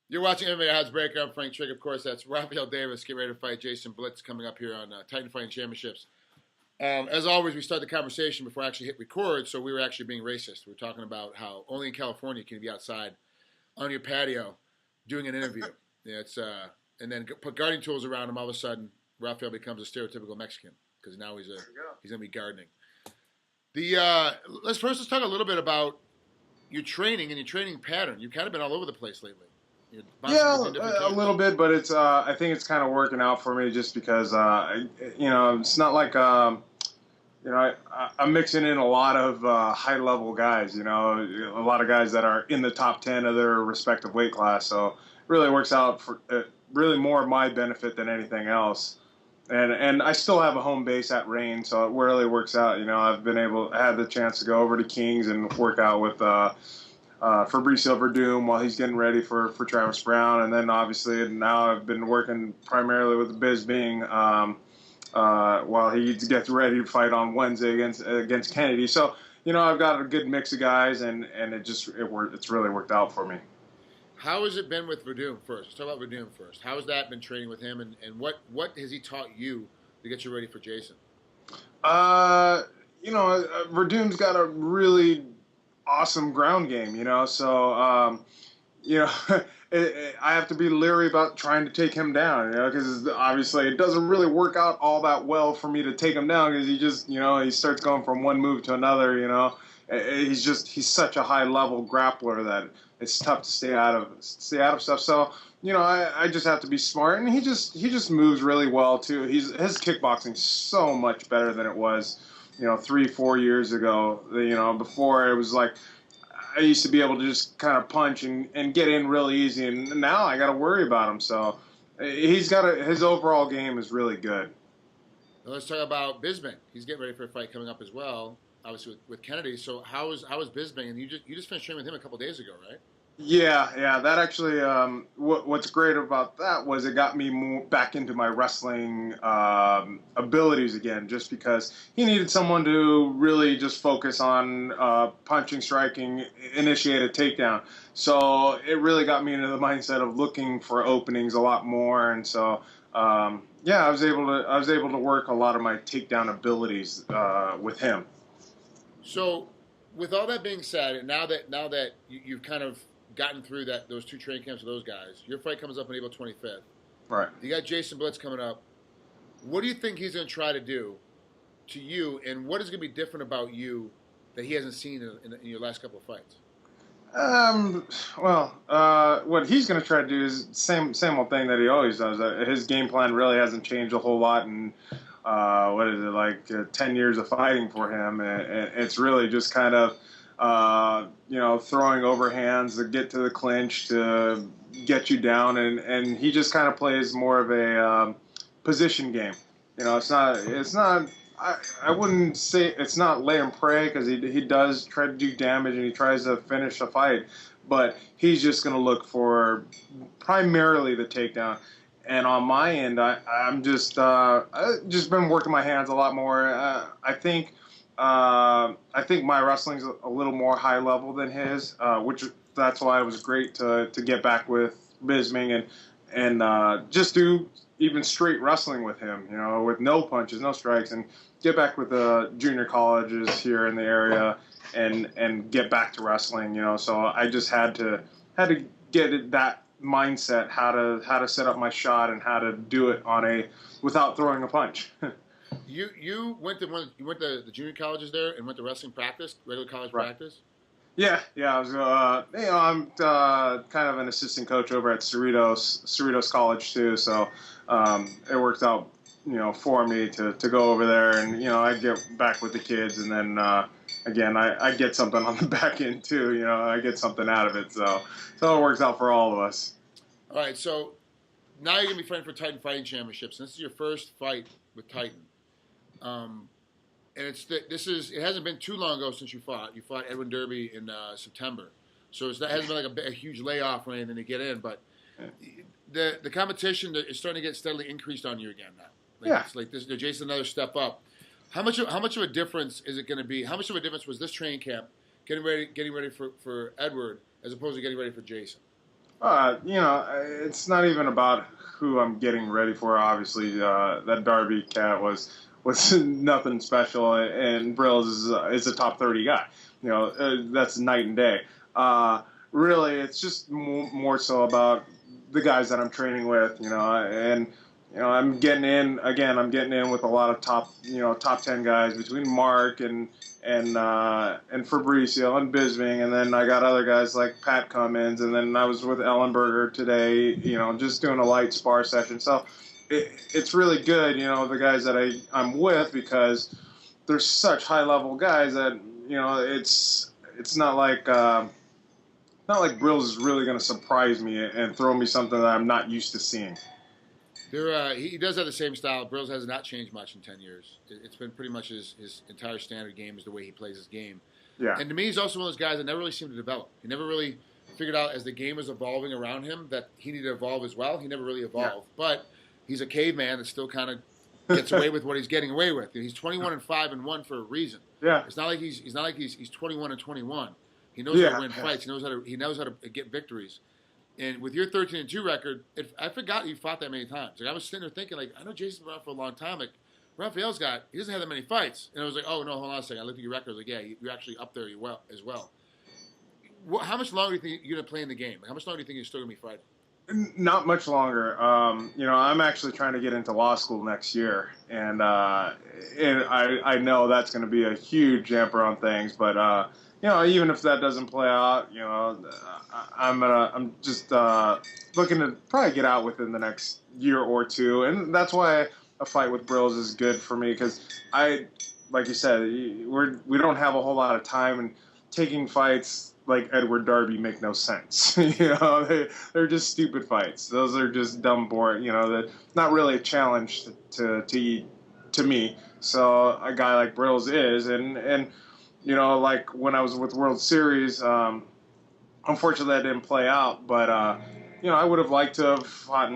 You're watching MMA Oddsbreaker. I'm Frank Trigg. Of course, that's Raphael Davis. Get ready to fight Jason Brilz coming up here on Titan Fighting Championships. As always, we start the conversation before I actually hit record, so we were actually being racist. We were talking about how only in California can you be outside on your patio doing an interview. Yeah, and then put gardening tools around him. All of a sudden, Raphael becomes a stereotypical Mexican because now he's going to be gardening. Let's talk a little bit about your training and your training pattern. You've kind of been all over the place lately. Yeah, a little bit, but it's I think it's kind of working out for me just because it's not like I'm mixing in a lot of high level guys. A lot of guys that are in the top 10 of their respective weight class. So it really works out for really more of my benefit than anything else. And I still have a home base at Rain, so it really works out. I had the chance to go over to Kings and work out with Fabricio Verdum while he's getting ready for Travis Brown, and then obviously now I've been working primarily with Bisbing while he gets ready to fight on Wednesday against Kennedy. So I've got a good mix of guys, and it's really worked out for me. How has it been with Verdum first? Let's talk about Verdum first. How has that been training with him, and what has he taught you to get you ready for Jason? Verdum's got a really awesome ground game, so I have to be leery about trying to take him down, because obviously it doesn't really work out all that well for me to take him down, because he starts going from one move to another. He's such a high level grappler that it's tough to stay out of stuff. So I just have to be smart, and he just moves really well too. His kickboxing's so much better than it was 3-4 years ago. Before it was like I used to be able to just kind of punch and get in really easy, and now I got to worry about him. So his overall game is really good. Now let's talk about Bisbing. He's getting ready for a fight coming up as well, obviously with Kennedy. So how is Bisbing? And you just finished training with him a couple days ago, right? Yeah. That actually, what's great about that was it got me more back into my wrestling abilities again, just because he needed someone to really just focus on punching, striking, initiate a takedown. So it really got me into the mindset of looking for openings a lot more, and so I was able to work a lot of my takedown abilities with him. So, with all that being said, and now that you've kind of gotten through those two training camps with those guys, your fight comes up on April 25th. Right. You got Jason Brilz coming up. What do you think he's going to try to do to you, and what is going to be different about you that he hasn't seen in your last couple of fights? What he's going to try to do is same old thing that he always does. His game plan really hasn't changed a whole lot, and 10 years of fighting for him. And it's really just kind of, throwing overhands to get to the clinch to get you down. And he just kind of plays more of a position game. It's not, I wouldn't say it's not lay and pray, because he does try to do damage and he tries to finish a fight. But he's just going to look for primarily the takedown. And on my end, I've just been working my hands a lot more. I think my wrestling's a little more high level than his, which that's why it was great to get back with Bisming and just do even straight wrestling with him, with no punches, no strikes, and get back with the junior colleges here in the area and get back to wrestling. So I just had to get that mindset, how to set up my shot and how to do it without throwing a punch. You went to the junior colleges there and went to wrestling practice, regular college practice? Yeah. I was I'm kind of an assistant coach over at Cerritos College too, so it worked out for me to go over there, and I get back with the kids, and then again I get something on the back end too. I get something out of it, so it works out for all of us. All right, so now you're gonna be fighting for Titan Fighting Championships, and this is your first fight with Titan. And it hasn't been too long ago since you fought. You fought Edwin Derby in September, so it hasn't been like a huge layoff or anything to get in. But the competition is starting to get steadily increased on you again now. It's like this. Jason, another step up. How much of a difference is it going to be? How much of a difference was this training camp getting ready for Edward as opposed to getting ready for Jason? It's not even about who I'm getting ready for. Obviously, that Derby cat was nothing special, and Brilz is a top 30 guy. That's night and day. Really, it's just more so about the guys that I'm training with. And I'm getting in again. I'm getting in with a lot of top 10 guys between Mark and Fabricio and Bisbing, and then I got other guys like Pat Cummins, and then I was with Ellenberger today, just doing a light spar session. So it's really good, the guys that I'm with, because they're such high level guys that it's not like Brilz is really going to surprise me and throw me something that I'm not used to seeing. He does have the same style. Brilz has not changed much in 10 years. It's been pretty much his entire standard game is the way he plays his game. Yeah. And to me, he's also one of those guys that never really seemed to develop. He never really figured out as the game was evolving around him that he needed to evolve as well. He never really evolved. Yeah. But he's a caveman that still kind of gets away with what he's getting away with. He's 21-5-1 for a reason. Yeah. It's not like he's 21-21. He knows how to win fights. He knows how to get victories. And with your 13-2 record, I forgot you fought that many times. Like I was sitting there thinking, like I know Jason's been around for a long time. Like Raphael's he doesn't have that many fights. And I was like, oh no, hold on a second. I looked at your record. I was like, yeah, you're actually up there as well. How much longer do you think you're gonna play in the game? How much longer do you think you're still gonna be fighting? Not much longer. I'm actually trying to get into law school next year, and I know that's going to be a huge damper on things. But even if that doesn't play out, I'm just looking to probably get out within the next year or two, and that's why a fight with Brilz is good for me, because like you said, we don't have a whole lot of time, and taking fights like Edward Darby make no sense. They're just stupid fights. Those are just dumb, boring. That not really a challenge to me. So a guy like Brilz is, and like when I was with World Series, unfortunately that didn't play out. But I would have liked to have fought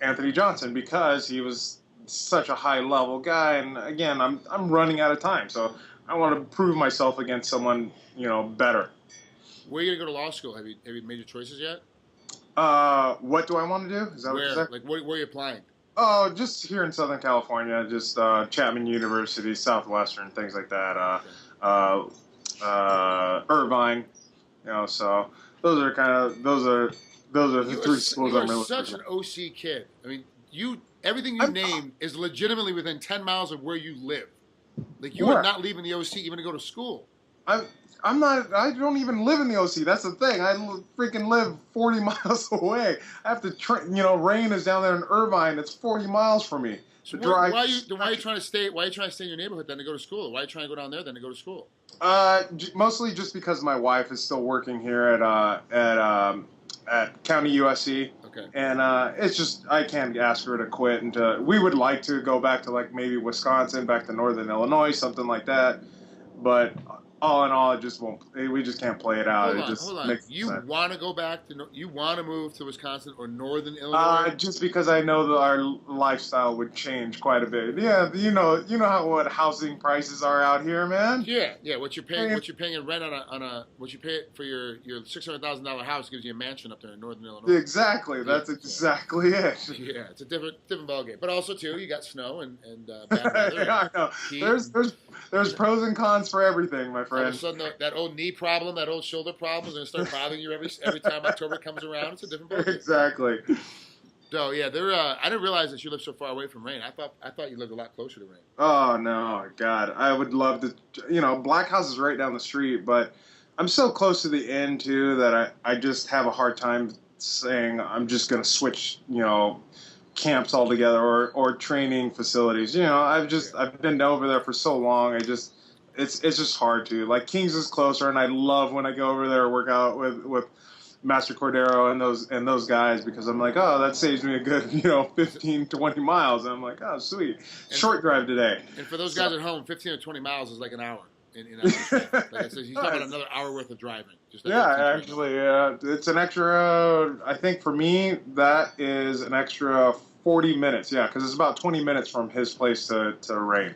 Anthony Johnson, because he was such a high level guy. And again, I'm running out of time, so I want to prove myself against someone better. Where are you going to go to law school? Have you made your choices yet? What do I want to do? Is that what you said? Like, where are you applying? Oh, just here in Southern California, just Chapman University, Southwestern, things like that. Irvine, so those are the three schools I'm really. You're such an OC kid. I mean, everything you name is legitimately within 10 miles of where you live. Like you are not leaving the OC even to go to school. I'm not. I don't even live in the OC. That's the thing. I freaking live 40 miles away. I have to. Rain is down there in Irvine. It's 40 miles from me. So why are you trying to stay? Why are you trying to stay in your neighborhood then to go to school? Why are you trying to go down there then to go to school? Mostly just because my wife is still working here at County USC. Okay. And it's just I can't ask her to quit. And we would like to go back to like maybe Wisconsin, back to Northern Illinois, something like that. But all in all, it just won't. We just can't play it out. Hold on. You want to go back to? You want to move to Wisconsin or Northern Illinois? Just because I know that our lifestyle would change quite a bit. Yeah, you know what housing prices are out here, man. Yeah. What you're paying in rent on a what you pay for your $600,000 house gives you a mansion up there in Northern Illinois. Exactly. That's exactly it. Yeah, it's a different ballgame. But also too, you got snow and bad weather. Yeah, I know. There's pros and cons for everything, my friend. All of a sudden, that old knee problem, that old shoulder problem is going to start bothering you every time October comes around. It's a different ballgame. Exactly. So yeah, I didn't realize that you lived so far away from rain. I thought you lived a lot closer to rain. Oh no, God! I would love to. Black House is right down the street, but I'm so close to the end too that I just have a hard time saying I'm just going to switch. Camps altogether or training facilities. I've been over there for so long. It's just hard to. Like Kings is closer, and I love when I go over there and work out with Master Cordero and those guys, because I'm like, oh, that saves me a good 15, 20 miles. And I'm like, oh, sweet. Short drive today. And for those guys at home, 15 or 20 miles is like an hour. Like I said, he's talking about another hour worth of driving. Actually, it's an extra. I think for me that is an extra 40 minutes. Yeah, because it's about 20 minutes from his place to Rain.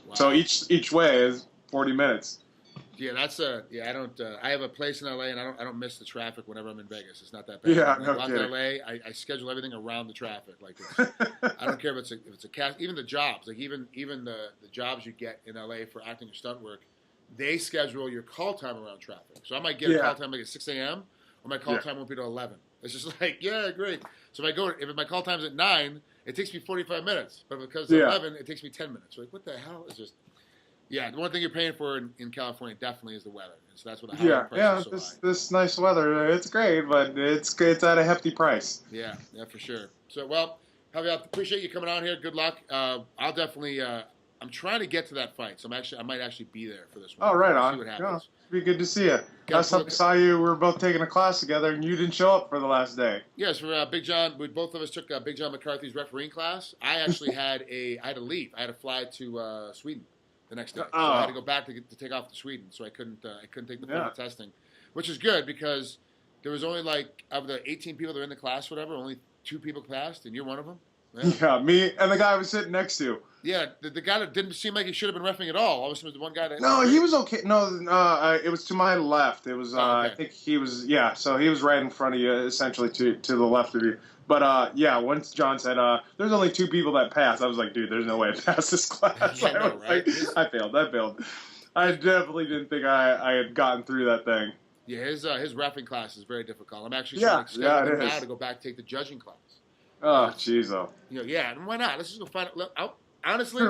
Wow. So each way is 40 minutes. Yeah, I don't. I have a place in LA, and I don't miss the traffic whenever I'm in Vegas. It's not that bad. Yeah, When no I go out to kidding. LA, I schedule everything around the traffic. Like, I don't care if it's a cast. Even the jobs, like even the jobs you get in LA for acting or stunt work, they schedule your call time around traffic. So I might get a call time like at 6 a.m. or my call time won't be till 11. It's just like, yeah, great. So if my call time's at 9, it takes me 45 minutes. But because it's 11, it takes me 10 minutes. Like, what the hell? It's just, the one thing you're paying for in California definitely is the weather. And so that's what the housing price is so high. This nice weather, it's great, but it's at a hefty price. Yeah, for sure. So, well, Javier, I appreciate you coming out here. Good luck. I'll definitely. I'm trying to get to that fight, so I might actually be there for this one. Oh, right on. See what happens. It'd be good to see you. Last time I saw you, we were both taking a class together, and you didn't show up for the last day. Yes, for Big John. Both of us took Big John McCarthy's refereeing class. I actually had to leave. I had to fly to Sweden the next day, so I had to go back to take off to Sweden. So I couldn't take the final testing, which is good because there was only like of the 18 people that were in the class, whatever, only 2 people passed, and you're one of them. Yeah, me and the guy I was sitting next to. Yeah, the guy that didn't seem like he should have been reffing at all. Always was the one guy that. No, he was okay. No, it was to my left. It was. I think he was. Yeah, so he was right in front of you, essentially to the left of you. But once John said, "There's only 2 people that passed," I was like, "Dude, there's no way I passed this class." I know, right? I failed. I definitely didn't think I had gotten through that thing. Yeah, his reffing class is very difficult. I'm actually trying to schedule now to go back and take the judging class. Oh, jeez, oh. And why not? Let's just go find out. Honestly,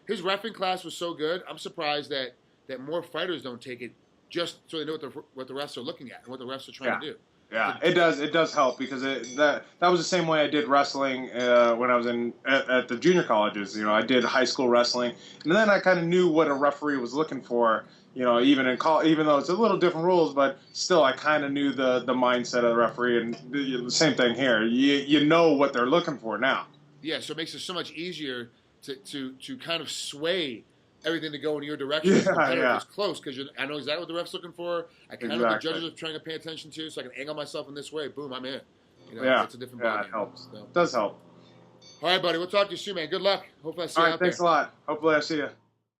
his reffing class was so good. I'm surprised that more fighters don't take it just so they know what the refs are looking at and what the refs are trying to do. Yeah, it does help because that was the same way I did wrestling when I was at the junior colleges. You know, I did high school wrestling, and then I kind of knew what a referee was looking for. You know, even though it's a little different rules, but still, I kind of knew the mindset of the referee, and the same thing here. You know what they're looking for now. Yeah, so it makes it so much easier to kind of sway everything to go in your direction. It's close because I know exactly what the ref's looking for. I kind of know what the judges are trying to pay attention to, so I can angle myself in this way. Boom, I'm in. It's a different ballgame. It helps. So. It does help. All right, buddy. We'll talk to you soon, man. Good luck. Hopefully I see you out there. Thanks a lot. Hopefully I see you.